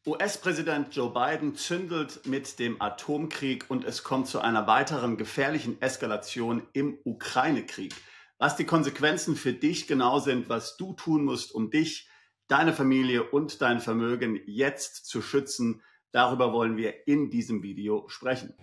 US-Präsident Joe Biden zündelt mit dem Atomkrieg und es kommt zu einer weiteren gefährlichen Eskalation im Ukraine-Krieg. Was die Konsequenzen für dich genau sind, was du tun musst, um dich, deine Familie und dein Vermögen jetzt zu schützen, darüber wollen wir in diesem Video sprechen.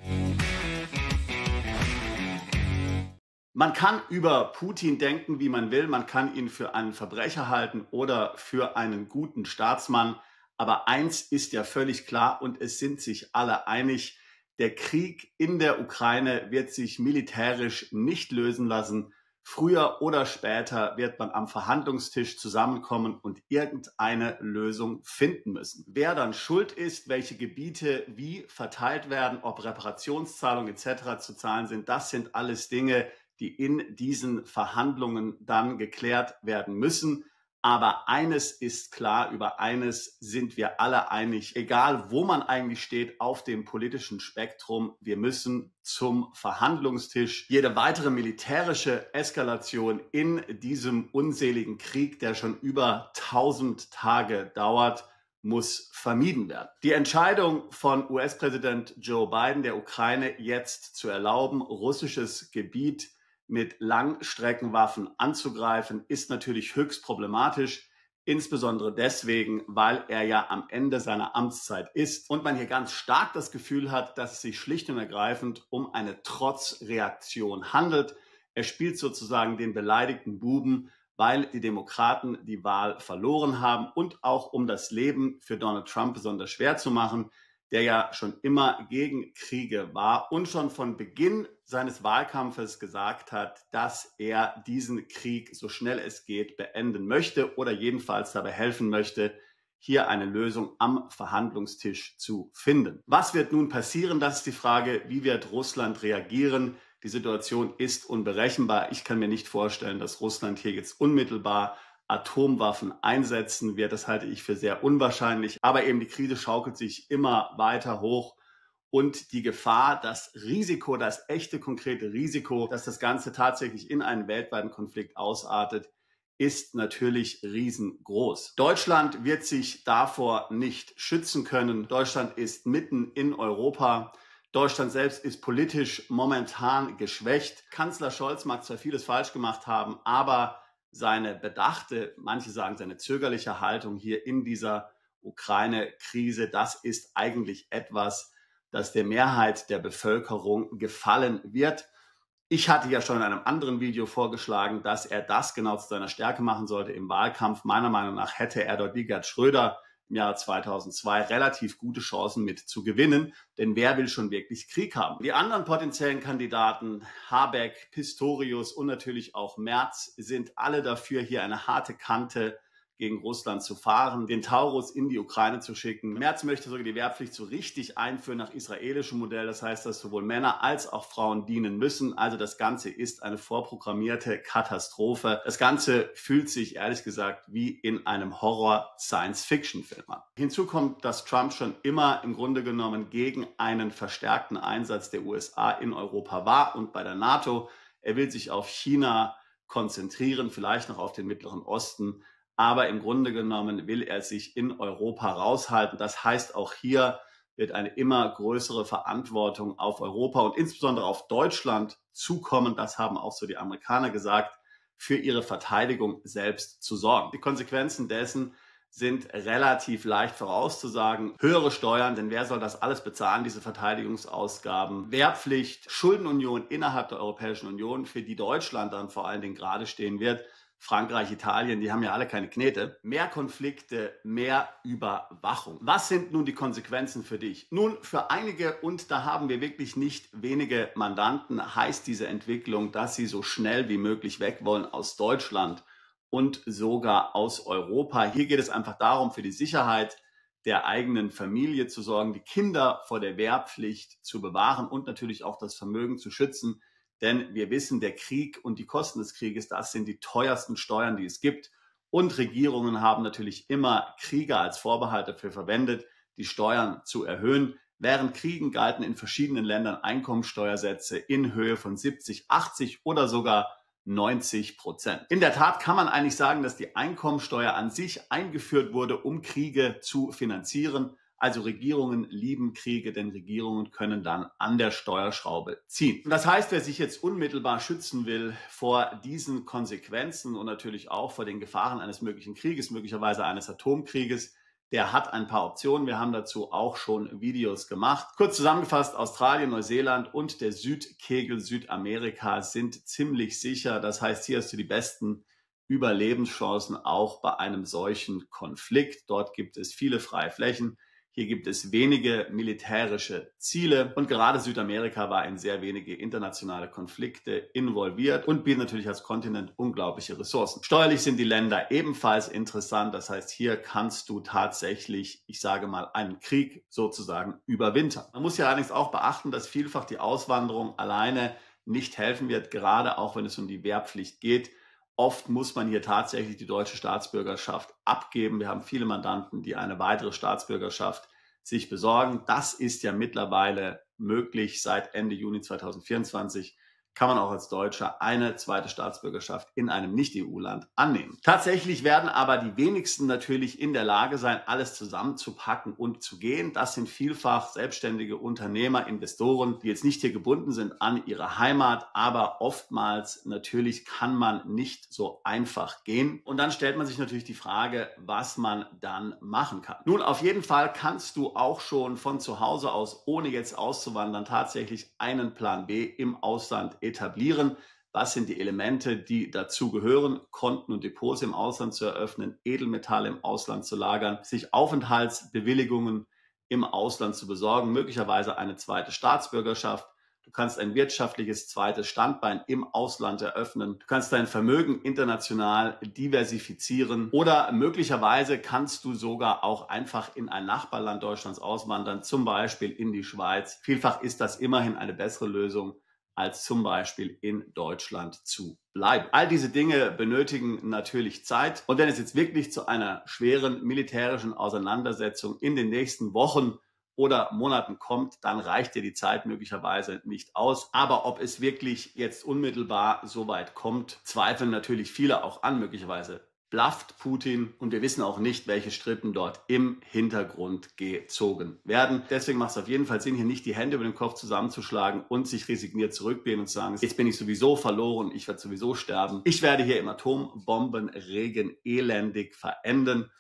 Man kann über Putin denken, wie man will. Man kann ihn für einen Verbrecher halten oder für einen guten Staatsmann. Aber eins ist ja völlig klar und es sind sich alle einig: Der Krieg in der Ukraine wird sich militärisch nicht lösen lassen. Früher oder später wird man am Verhandlungstisch zusammenkommen und irgendeine Lösung finden müssen. Wer dann schuld ist, welche Gebiete wie verteilt werden, ob Reparationszahlungen etc. zu zahlen sind, das sind alles Dinge, die in diesen Verhandlungen dann geklärt werden müssen. Aber eines ist klar, über eines sind wir alle einig, egal wo man eigentlich steht auf dem politischen Spektrum, wir müssen zum Verhandlungstisch. Jede weitere militärische Eskalation in diesem unseligen Krieg, der schon über 1000 Tage dauert, muss vermieden werden. Die Entscheidung von US-Präsident Joe Biden, der Ukraine jetzt zu erlauben, russisches Gebiet mit Langstreckenwaffen anzugreifen, ist natürlich höchst problematisch, insbesondere deswegen, weil er ja am Ende seiner Amtszeit ist und man hier ganz stark das Gefühl hat, dass es sich schlicht und ergreifend um eine Trotzreaktion handelt. Er spielt sozusagen den beleidigten Buben, weil die Demokraten die Wahl verloren haben und auch um das Leben für Donald Trump besonders schwer zu machen, der ja schon immer gegen Kriege war und schon von Beginn seines Wahlkampfes gesagt hat, dass er diesen Krieg so schnell es geht beenden möchte oder jedenfalls dabei helfen möchte, hier eine Lösung am Verhandlungstisch zu finden. Was wird nun passieren? Das ist die Frage. Wie wird Russland reagieren? Die Situation ist unberechenbar. Ich kann mir nicht vorstellen, dass Russland hier jetzt unmittelbar Atomwaffen einsetzen wird. Das halte ich für sehr unwahrscheinlich. Aber eben die Krise schaukelt sich immer weiter hoch und die Gefahr, das Risiko, das echte konkrete Risiko, dass das Ganze tatsächlich in einen weltweiten Konflikt ausartet, ist natürlich riesengroß. Deutschland wird sich davor nicht schützen können. Deutschland ist mitten in Europa. Deutschland selbst ist politisch momentan geschwächt. Kanzler Scholz mag zwar vieles falsch gemacht haben, aber seine bedachte, manche sagen seine zögerliche Haltung hier in dieser Ukraine-Krise, das ist eigentlich etwas, das der Mehrheit der Bevölkerung gefallen wird. Ich hatte ja schon in einem anderen Video vorgeschlagen, dass er das genau zu seiner Stärke machen sollte im Wahlkampf. Meiner Meinung nach hätte er dort wie Gerd Schröder im Jahr 2002 relativ gute Chancen mit zu gewinnen, denn wer will schon wirklich Krieg haben? Die anderen potenziellen Kandidaten, Habeck, Pistorius und natürlich auch Merz, sind alle dafür, hier eine harte Kante gegen Russland zu fahren, den Taurus in die Ukraine zu schicken. Merz möchte sogar die Wehrpflicht so richtig einführen nach israelischem Modell. Das heißt, dass sowohl Männer als auch Frauen dienen müssen. Also das Ganze ist eine vorprogrammierte Katastrophe. Das Ganze fühlt sich ehrlich gesagt wie in einem Horror-Science-Fiction-Film an. Hinzu kommt, dass Trump schon immer im Grunde genommen gegen einen verstärkten Einsatz der USA in Europa war und bei der NATO. Er will sich auf China konzentrieren, vielleicht noch auf den Mittleren Osten. Aber im Grunde genommen will er sich in Europa raushalten. Das heißt, auch hier wird eine immer größere Verantwortung auf Europa und insbesondere auf Deutschland zukommen. Das haben auch so die Amerikaner gesagt, für ihre Verteidigung selbst zu sorgen. Die Konsequenzen dessen sind relativ leicht vorauszusagen. Höhere Steuern, denn wer soll das alles bezahlen, diese Verteidigungsausgaben? Wehrpflicht, Schuldenunion innerhalb der Europäischen Union, für die Deutschland dann vor allen Dingen gerade stehen wird. Frankreich, Italien, die haben ja alle keine Knete. Mehr Konflikte, mehr Überwachung. Was sind nun die Konsequenzen für dich? Nun, für einige, und da haben wir wirklich nicht wenige Mandanten, heißt diese Entwicklung, dass sie so schnell wie möglich weg wollen aus Deutschland und sogar aus Europa. Hier geht es einfach darum, für die Sicherheit der eigenen Familie zu sorgen, die Kinder vor der Wehrpflicht zu bewahren und natürlich auch das Vermögen zu schützen. Denn wir wissen, der Krieg und die Kosten des Krieges, das sind die teuersten Steuern, die es gibt. Und Regierungen haben natürlich immer Kriege als Vorbehalt dafür verwendet, die Steuern zu erhöhen. Während Kriegen galten in verschiedenen Ländern Einkommensteuersätze in Höhe von 70, 80 oder sogar 90%. In der Tat kann man eigentlich sagen, dass die Einkommensteuer an sich eingeführt wurde, um Kriege zu finanzieren. Also Regierungen lieben Kriege, denn Regierungen können dann an der Steuerschraube ziehen. Und das heißt, wer sich jetzt unmittelbar schützen will vor diesen Konsequenzen und natürlich auch vor den Gefahren eines möglichen Krieges, möglicherweise eines Atomkrieges, der hat ein paar Optionen. Wir haben dazu auch schon Videos gemacht. Kurz zusammengefasst, Australien, Neuseeland und der Südkegel Südamerika sind ziemlich sicher. Das heißt, hier hast du die besten Überlebenschancen auch bei einem solchen Konflikt. Dort gibt es viele freie Flächen. Hier gibt es wenige militärische Ziele und gerade Südamerika war in sehr wenige internationale Konflikte involviert und bietet natürlich als Kontinent unglaubliche Ressourcen. Steuerlich sind die Länder ebenfalls interessant. Das heißt, hier kannst du tatsächlich, ich sage mal, einen Krieg sozusagen überwintern. Man muss ja allerdings auch beachten, dass vielfach die Auswanderung alleine nicht helfen wird, gerade auch wenn es um die Wehrpflicht geht. Oft muss man hier tatsächlich die deutsche Staatsbürgerschaft abgeben. Wir haben viele Mandanten, die eine weitere Staatsbürgerschaft sich besorgen. Das ist ja mittlerweile möglich. Seit Ende Juni 2024 kann man auch als Deutscher eine zweite Staatsbürgerschaft in einem Nicht-EU-Land annehmen. Tatsächlich werden aber die wenigsten natürlich in der Lage sein, alles zusammenzupacken und zu gehen. Das sind vielfach selbstständige Unternehmer, Investoren, die jetzt nicht hier gebunden sind an ihre Heimat, aber oftmals natürlich kann man nicht so einfach gehen. Und dann stellt man sich natürlich die Frage, was man dann machen kann. Nun, auf jeden Fall kannst du auch schon von zu Hause aus, ohne jetzt auszuwandern, tatsächlich einen Plan B im Ausland etablieren. Was sind die Elemente, die dazu gehören? Konten und Depots im Ausland zu eröffnen, Edelmetalle im Ausland zu lagern, sich Aufenthaltsbewilligungen im Ausland zu besorgen, möglicherweise eine zweite Staatsbürgerschaft. Du kannst ein wirtschaftliches zweites Standbein im Ausland eröffnen. Du kannst dein Vermögen international diversifizieren oder möglicherweise kannst du sogar auch einfach in ein Nachbarland Deutschlands auswandern, zum Beispiel in die Schweiz. Vielfach ist das immerhin eine bessere Lösung, als zum Beispiel in Deutschland zu bleiben. All diese Dinge benötigen natürlich Zeit. Und wenn es jetzt wirklich zu einer schweren militärischen Auseinandersetzung in den nächsten Wochen oder Monaten kommt, dann reicht dir die Zeit möglicherweise nicht aus. Aber ob es wirklich jetzt unmittelbar so weit kommt, zweifeln natürlich viele auch an. Möglicherweise blufft Putin und wir wissen auch nicht, welche Strippen dort im Hintergrund gezogen werden. Deswegen macht es auf jeden Fall Sinn, hier nicht die Hände über den Kopf zusammenzuschlagen und sich resigniert zurücklehnen und zu sagen, jetzt bin ich sowieso verloren, ich werde sowieso sterben. Ich werde hier im Atombombenregen elendig verenden.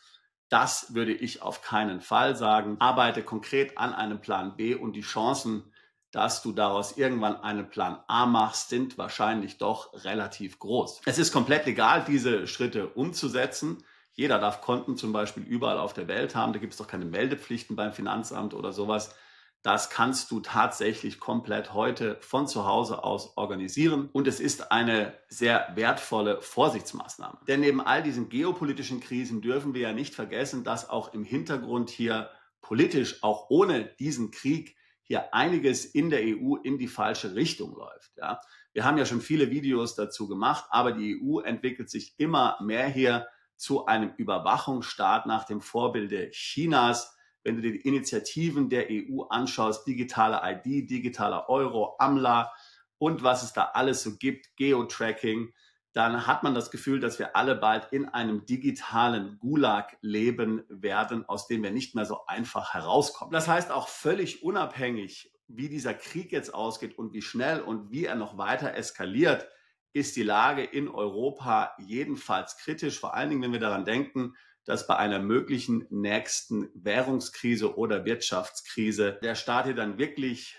Das würde ich auf keinen Fall sagen. Arbeite konkret an einem Plan B und die Chancen, dass du daraus irgendwann einen Plan A machst, sind wahrscheinlich doch relativ groß. Es ist komplett legal, diese Schritte umzusetzen. Jeder darf Konten zum Beispiel überall auf der Welt haben. Da gibt es doch keine Meldepflichten beim Finanzamt oder sowas. Das kannst du tatsächlich komplett heute von zu Hause aus organisieren. Und es ist eine sehr wertvolle Vorsichtsmaßnahme. Denn neben all diesen geopolitischen Krisen dürfen wir ja nicht vergessen, dass auch im Hintergrund hier politisch, auch ohne diesen Krieg, hier einiges in der EU in die falsche Richtung läuft. Ja. Wir haben ja schon viele Videos dazu gemacht, aber die EU entwickelt sich immer mehr hier zu einem Überwachungsstaat nach dem Vorbilde Chinas. Wenn du dir die Initiativen der EU anschaust, digitale ID, digitaler Euro, AMLA und was es da alles so gibt, Geotracking, dann hat man das Gefühl, dass wir alle bald in einem digitalen Gulag leben werden, aus dem wir nicht mehr so einfach herauskommen. Das heißt, auch völlig unabhängig, wie dieser Krieg jetzt ausgeht und wie schnell und wie er noch weiter eskaliert, ist die Lage in Europa jedenfalls kritisch, vor allen Dingen, wenn wir daran denken, dass bei einer möglichen nächsten Währungskrise oder Wirtschaftskrise der Staat hier dann wirklich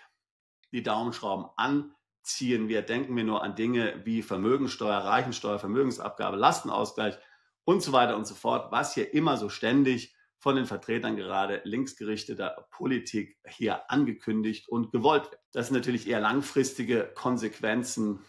die Daumenschrauben anziehen wird. Denken wir nur an Dinge wie Vermögensteuer, Reichensteuer, Vermögensabgabe, Lastenausgleich und so weiter und so fort, was hier immer so ständig von den Vertretern gerade linksgerichteter Politik hier angekündigt und gewollt wird. Das sind natürlich eher langfristige Konsequenzen.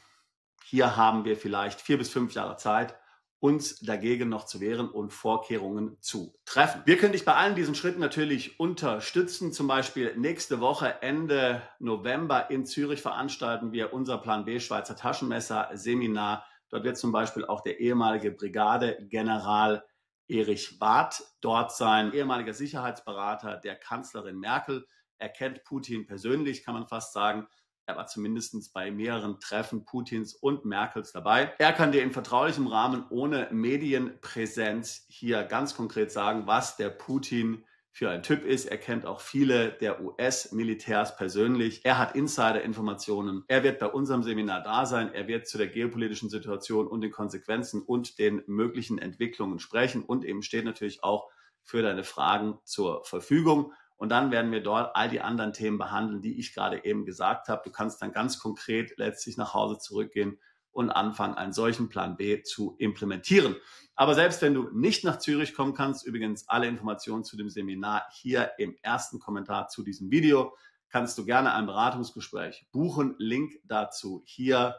Hier haben wir vielleicht 4 bis 5 Jahre Zeit, uns dagegen noch zu wehren und Vorkehrungen zu treffen. Wir können dich bei allen diesen Schritten natürlich unterstützen. Zum Beispiel nächste Woche, Ende November in Zürich, veranstalten wir unser Plan B Schweizer Taschenmesser Seminar. Dort wird zum Beispiel auch der ehemalige Brigadegeneral Erich Barth dort sein, ehemaliger Sicherheitsberater der Kanzlerin Merkel. Er kennt Putin persönlich, kann man fast sagen. Er war zumindest bei mehreren Treffen Putins und Merkels dabei. Er kann dir in vertraulichem Rahmen ohne Medienpräsenz hier ganz konkret sagen, was der Putin für ein Typ ist. Er kennt auch viele der US-Militärs persönlich. Er hat Insider-Informationen. Er wird bei unserem Seminar da sein. Er wird zu der geopolitischen Situation und den Konsequenzen und den möglichen Entwicklungen sprechen und eben steht natürlich auch für deine Fragen zur Verfügung. Und dann werden wir dort all die anderen Themen behandeln, die ich gerade eben gesagt habe. Du kannst dann ganz konkret letztlich nach Hause zurückgehen und anfangen, einen solchen Plan B zu implementieren. Aber selbst wenn du nicht nach Zürich kommen kannst, übrigens alle Informationen zu dem Seminar hier im ersten Kommentar zu diesem Video, kannst du gerne ein Beratungsgespräch buchen. Link dazu hier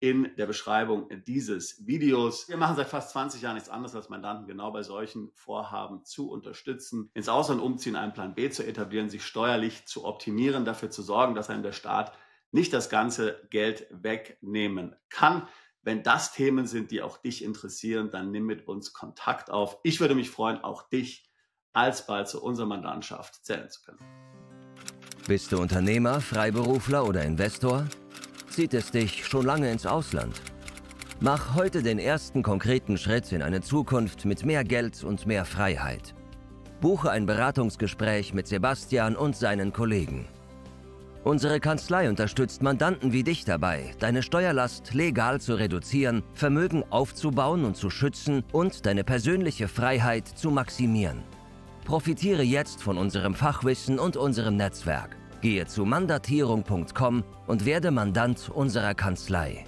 in der Beschreibung dieses Videos. Wir machen seit fast 20 Jahren nichts anderes, als Mandanten genau bei solchen Vorhaben zu unterstützen, ins Ausland umziehen, einen Plan B zu etablieren, sich steuerlich zu optimieren, dafür zu sorgen, dass einem der Staat nicht das ganze Geld wegnehmen kann. Wenn das Themen sind, die auch dich interessieren, dann nimm mit uns Kontakt auf. Ich würde mich freuen, auch dich alsbald zu unserer Mandantschaft zählen zu können. Bist du Unternehmer, Freiberufler oder Investor? Zieht es dich schon lange ins Ausland? Mach heute den ersten konkreten Schritt in eine Zukunft mit mehr Geld und mehr Freiheit. Buche ein Beratungsgespräch mit Sebastian und seinen Kollegen. Unsere Kanzlei unterstützt Mandanten wie dich dabei, deine Steuerlast legal zu reduzieren, Vermögen aufzubauen und zu schützen und deine persönliche Freiheit zu maximieren. Profitiere jetzt von unserem Fachwissen und unserem Netzwerk. Gehe zu mandatierung.com und werde Mandant unserer Kanzlei.